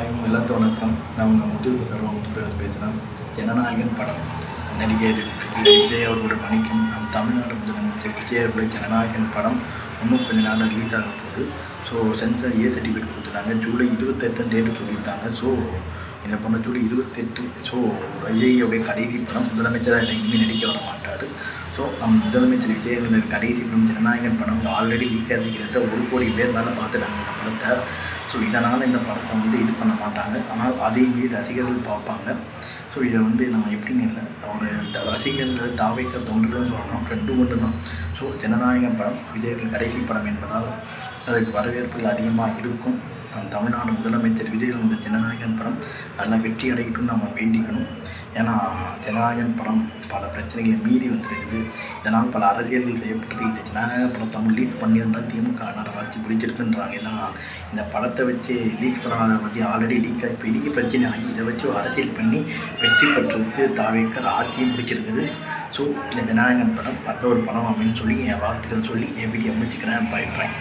எல்லாத்துக்கும் வணக்கம். நான் உங்கள் முத்துவேல் பேசுகிறேன். ஜனநாயகன் படம் நடிகர் விஜய் அவர்களோட மணிக்கும் நம் தமிழ்நாடு முதலமைச்சர் விஜய் அவர்களுடைய ஜனநாயகன் படம் இன்னும் கொஞ்ச நாள் ரிலீஸ் ஆக போகுது. ஸோ சென்சார் சர்டிஃபிகேட் கொடுத்துட்டாங்க. ஜூலை 28 டேட்டு சொல்லியிருந்தாங்க. ஸோ என்ன பண்ண ஜூலை 28. ஸோ விஜயோடைய கடைசி படம். முதலமைச்சராக இனிமேல் நடிக்க வர மாட்டார். ஸோ நம் முதலமைச்சர் விஜய் கடைசி படம் ஜனநாயகன் படம் ஆல்ரெடி லீக் ஆகிக்கிறத 1 கோடி பேர் மேலே பார்த்துட்டாங்க இந்த படத்தை. ஸோ இதனால் இந்த படத்தை இது பண்ண மாட்டாங்க. ஆனால் அதே மீறி ரசிகர்கள் பார்ப்பாங்க. ஸோ இதை நம்ம எப்படின்னு இல்லை, அவர் ரசிகர்கள் தாவைக்க தொண்டர்கள் சொல்லணும், 2 ஒன்று தான். ஸோ ஜனநாயகன் படம் விஜய் கடைசி படம் என்பதால் அதுக்கு வரவேற்புகள் அதிகமாக இருக்கும். நம் தமிழ்நாடு முதலமைச்சர் விஜய் இந்த ஜனநாயகன் படம் நல்லா வெற்றி அடையட்டும்னு நம்ம வேண்டிக்கணும். ஏன்னா ஜனநாயகன் படம் பல பிரச்சனைகளை மீறி வந்துருக்குது. இதனால் பல அரசியல்கள் செய்யப்பட்டது. இந்த ஜனநாயகன் படத்தை ரிலீஸ் பண்ணியிருந்தால் திமுக ஆட்சி பிடிச்சிருக்குன்றாங்க. ஏன்னா இந்த படத்தை வச்சு ரிலீஸ் பண்ணாத பற்றி ஆல்ரெடி லீக் ஆகி பெரிய பிரச்சனை ஆகி இதை வச்சு அரசியல் பண்ணி வெற்றி பெற்றிருக்கு. தாவேக்கர் ஆட்சியும் பிடிச்சிருக்குது. ஸோ இந்த ஜனநாயகன் படம் நல்ல ஒரு படம் அப்படின்னு சொல்லி என் வாழ்த்துக்கள் சொல்லி என் வீடியோ முடிச்சுக்கிறேன். பயப்படுறேன்.